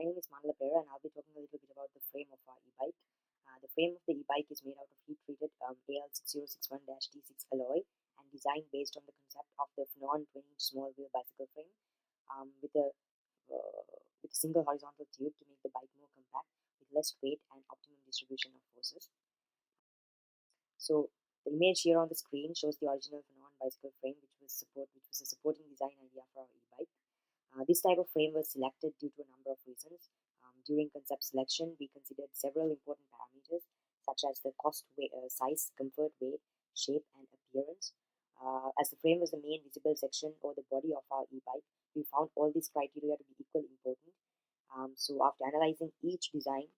My name is Manala Pera and I'll be talking a little bit about the frame of our e-bike. The frame of the e-bike is made out of heat-treated AL6061-T6 alloy and designed based on the concept of the Phnom 20-inch small wheel bicycle frame with a single horizontal tube to make the bike more compact with less weight and optimum distribution of forces. So the image here on the screen shows the original Phnom bicycle frame, which was a supporting design idea for our e-bike. This type of frame was selected due to a number of reasons. During concept selection, we considered several important parameters such as the cost, size, comfort, weight, shape, and appearance. As the frame was the main visible section or the body of our e-bike, we found all these criteria to be equally important. So after analyzing each design,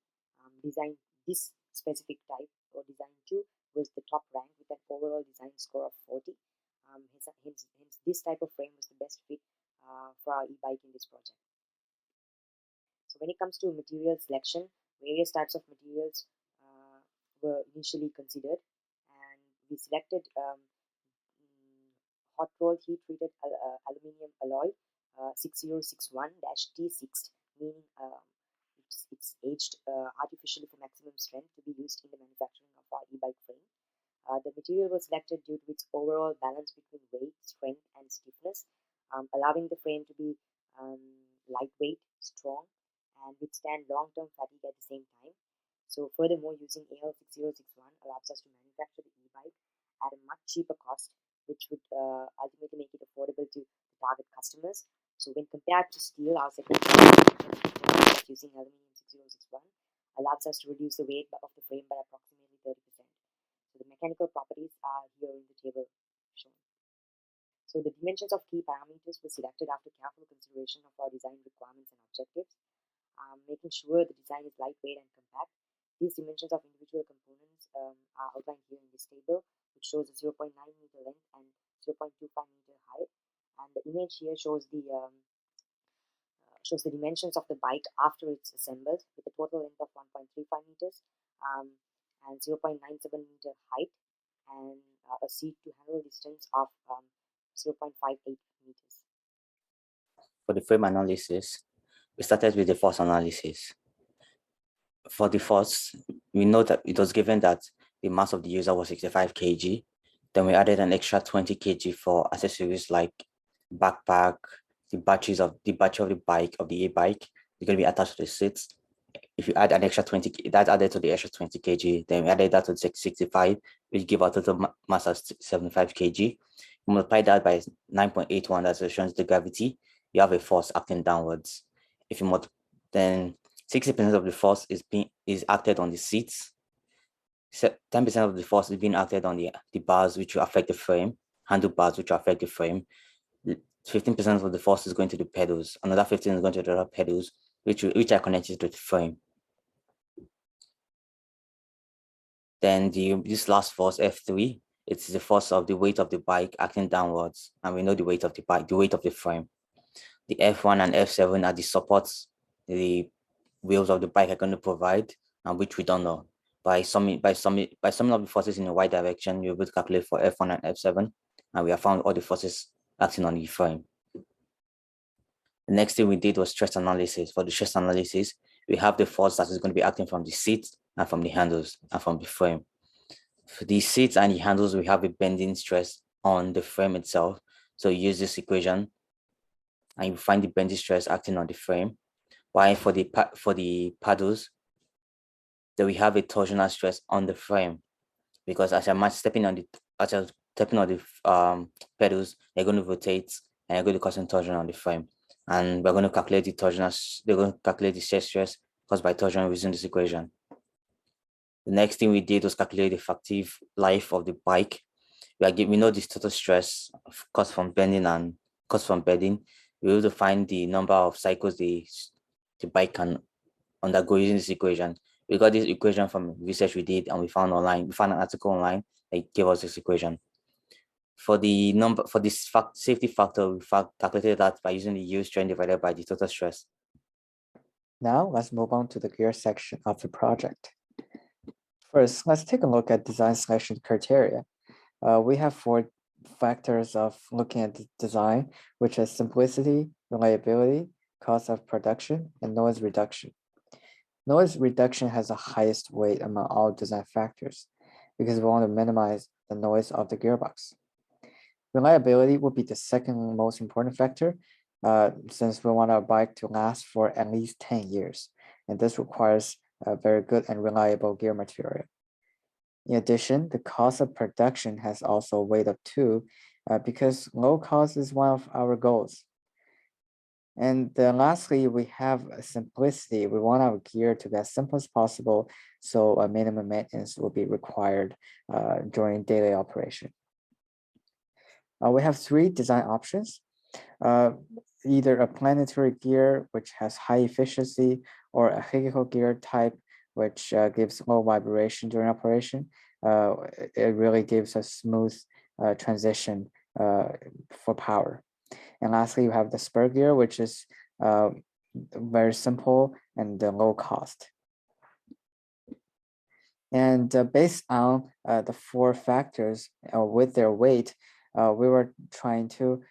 design this specific type or design 2 was the top rank with an overall design score of 40. Hence, this type of frame was the best fit for our e-bike in this project. So when it comes to material selection, various types of materials were initially considered, and we selected hot rolled heat treated aluminum alloy 6061-T6, meaning it's aged artificially for maximum strength to be used in the manufacturing of our e-bike frame. The material was selected due to its overall balance between weight, strength, and stiffness, allowing the frame to be lightweight, strong, and withstand long-term fatigue at the same time. So furthermore, using AL6061 allows us to manufacture the e-bike at a much cheaper cost, which would ultimately make it affordable to the target customers. So when compared to steel, our second using aluminum 6061 allows us to reduce the weight of the frame by approximately 30%. So the mechanical properties are here in the table shown. So the dimensions of key parameters were selected after careful consideration of our design requirements and objectives, making sure the design is lightweight and compact. These dimensions of individual components are outlined here in this table, which shows a 0.9 meter length and 0.25 meter height. And the image here shows the dimensions of the bike after it's assembled, with a total length of 1.35 meters and 0.97 meter height, and a seat to handle distance of 0.58 meters. For the frame analysis, we started with the force analysis. For the force, we know that it was given that the mass of the user was 65 kg. Then we added an extra 20 kg for accessories like backpack, the battery of the bike, of the e-bike, they're going to be attached to the seats. If you add an extra 20, that's added to the extra 20 kg, then we added that to 65, which give a total mass of 75 kg. You multiply that by 9.81, that's shows the gravity, you have a force acting downwards. If you multiply, then 60% of the force is acted on the seats. 10% of the force is being acted on the bars, which will affect the frame, handlebars, which will affect the frame. 15% of the force is going to the pedals. Another 15 is going to the other pedals, which are connected to the frame. Then this last force, F3, it's the force of the weight of the bike acting downwards. And we know the weight of the bike, the weight of the frame. The F1 and F7 are the supports the wheels of the bike are going to provide, and which we don't know. By summing of the forces in the y direction, you're able to calculate for F1 and F7, and we have found all the forces acting on the frame. The next thing we did was stress analysis. For the stress analysis, we have the force that is going to be acting from the seats and from the handles and from the frame. For the seats and the handles, we have a bending stress on the frame itself. So you use this equation and you find the bending stress acting on the frame. While for the paddles, then we have a torsional stress on the frame, because as I'm stepping on the pedals, they're going to rotate and they're going to cause some torsion on the frame. And we're going to calculate the stress caused by torsion using this equation. The next thing we did was calculate the effective life of the bike. We know this total stress caused from bending and caused from bending. We will find the number of cycles the bike can undergo using this equation. We got this equation from research we did, and we found an article online that gave us this equation. For this safety factor, we calculated that by using the yield strength divided by the total stress. Now let's move on to the gear section of the project. First, let's take a look at design selection criteria. We have 4 factors of looking at the design, which is simplicity, reliability, cost of production, and noise reduction. Noise reduction has the highest weight among all design factors because we want to minimize the noise of the gearbox. Reliability would be the second most important factor since we want our bike to last for at least 10 years, and this requires a very good and reliable gear material. In addition, the cost of production has also weighed up too because low cost is one of our goals. And lastly, we have simplicity. We want our gear to be as simple as possible, so a minimum maintenance will be required during daily operation. We have three design options, either a planetary gear, which has high efficiency, or a helical gear type, which gives low vibration during operation. It really gives a smooth transition for power. And lastly, you have the spur gear, which is very simple and low cost. And based on the four factors with their weight, we were trying to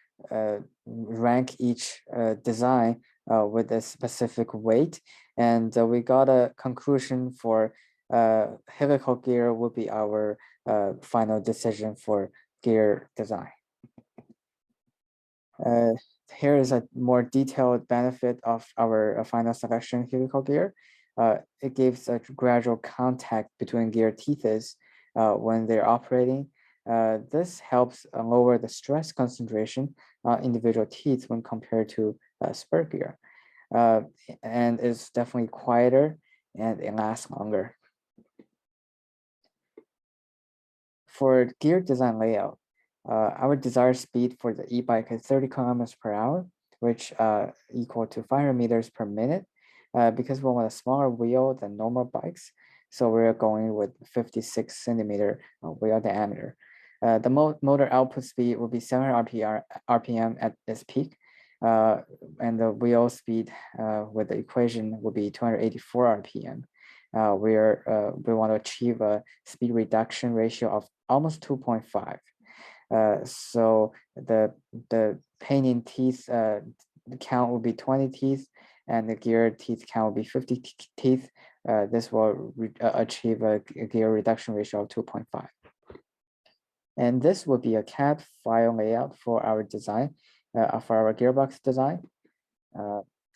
rank each design with a specific weight. And we got a conclusion for helical gear would be our final decision for gear design. Here is a more detailed benefit of our final selection helical gear. It gives a gradual contact between gear teeth when they're operating. This helps lower the stress concentration on individual teeth when compared to spur gear. And it's definitely quieter and it lasts longer. For gear design layout, our desired speed for the e-bike is 30 kilometers per hour, which equal to 500 meters per minute, because we want a smaller wheel than normal bikes. So we're going with 56 centimeter wheel diameter. The motor output speed will be 700 RPM at its peak, and the wheel speed with the equation will be 284 RPM. We want to achieve a speed reduction ratio of almost 2.5. So the pinion teeth count will be 20 teeth, and the gear teeth count will be 50 teeth. This will achieve a gear reduction ratio of 2.5. And this will be a CAD file layout for our design, for our gearbox design.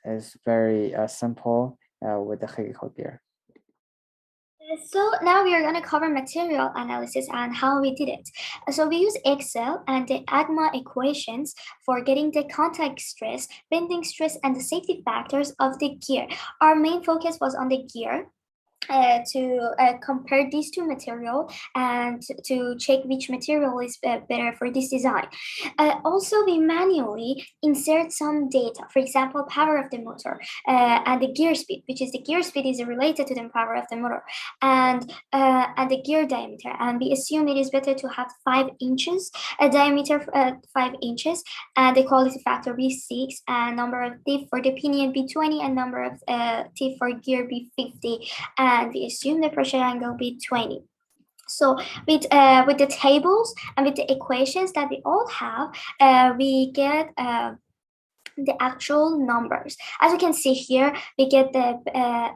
It's very simple with the helical gear. So now we are going to cover material analysis and how we did it. So we use Excel and the AGMA equations for getting the contact stress, bending stress, and the safety factors of the gear. Our main focus was on the gear. To compare these two materials and to check which material is better for this design. Also, we manually insert some data, for example, power of the motor and the gear speed, which is the gear speed is related to the power of the motor, and the gear diameter. And we assume it is better to have 5 inches, a diameter 5 inches, and the quality factor be 6, and number of teeth for the pinion be 20, and number of teeth for gear be 50. And we assume the pressure angle be 20. So with the tables and with the equations that we all have, we get the actual numbers. As you can see here, we get the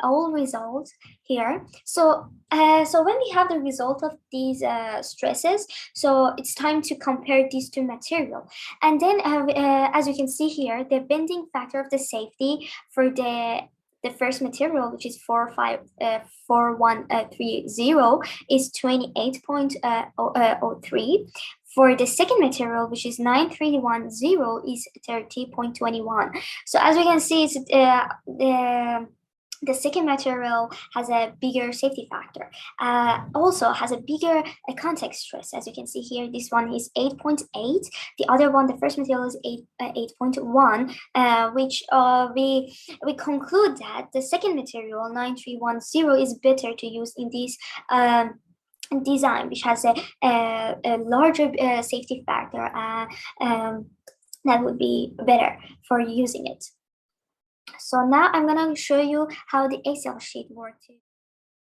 all results here. So when we have the result of these stresses, so it's time to compare these two material. And then as you can see here, the bending factor of the safety for the first material, which is 4130, is 28.03. For the second material, which is 9310, is 30.21. So as we can see, it's, the second material has a bigger safety factor, also has a bigger contact stress. As you can see here, this one is 8.8. The other one, the first material, is 8.1, which we conclude that the second material, 9310, is better to use in this design, which has a larger safety factor, that would be better for using it. So now I'm gonna show you how the Excel sheet works.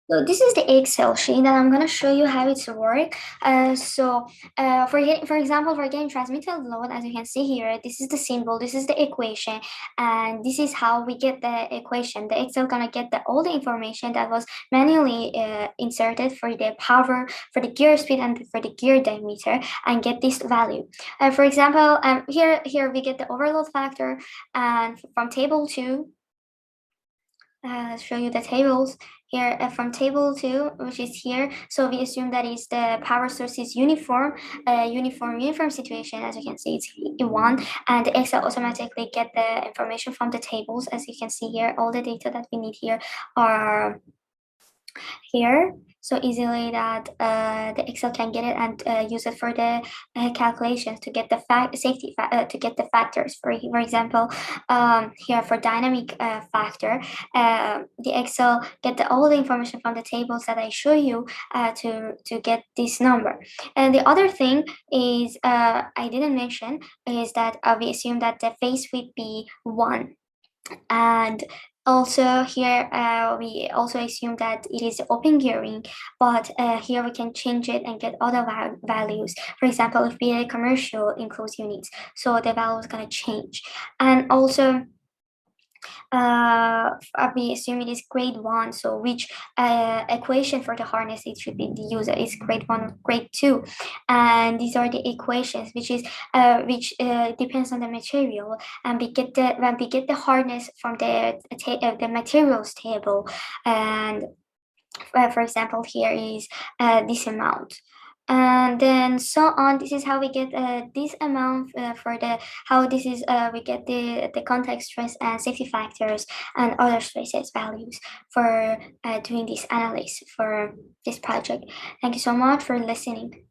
So this is the Excel sheet that I'm gonna show you how it's work. For example, for getting transmitted load, as you can see here, this is the symbol, this is the equation, and this is how we get the equation. The Excel gonna get all the information that was manually inserted for the power, for the gear speed, and for the gear diameter, and get this value. For example, here we get the overload factor, and from table 2. Let's show you the tables here from table 2, which is here. So we assume that is the power source is uniform situation. As you can see, it's one, and the Excel automatically get the information from the tables. As you can see here, all the data that we need here are here so easily that the Excel can get it and use it for the calculations to get the to get the factors. For example, here for dynamic factor, the Excel get all the information from the tables that I show you to get this number. And the other thing is I didn't mention is that we assume that the phase would be 1. And also here we also assume that it is open gearing, but here we can change it and get other values. For example, if we are commercial enclosed units, so the value is going to change. And also we assume it is grade 1, so which equation for the harness it should be the user is grade 1 or grade 2, and these are the equations which depends on the material, and when we get the harness from the materials table, and for example here is this amount, and then so on. This is how we get this amount for the how this is we get the contact stress and safety factors and other stresses values for doing this analysis for this project. Thank you so much for listening.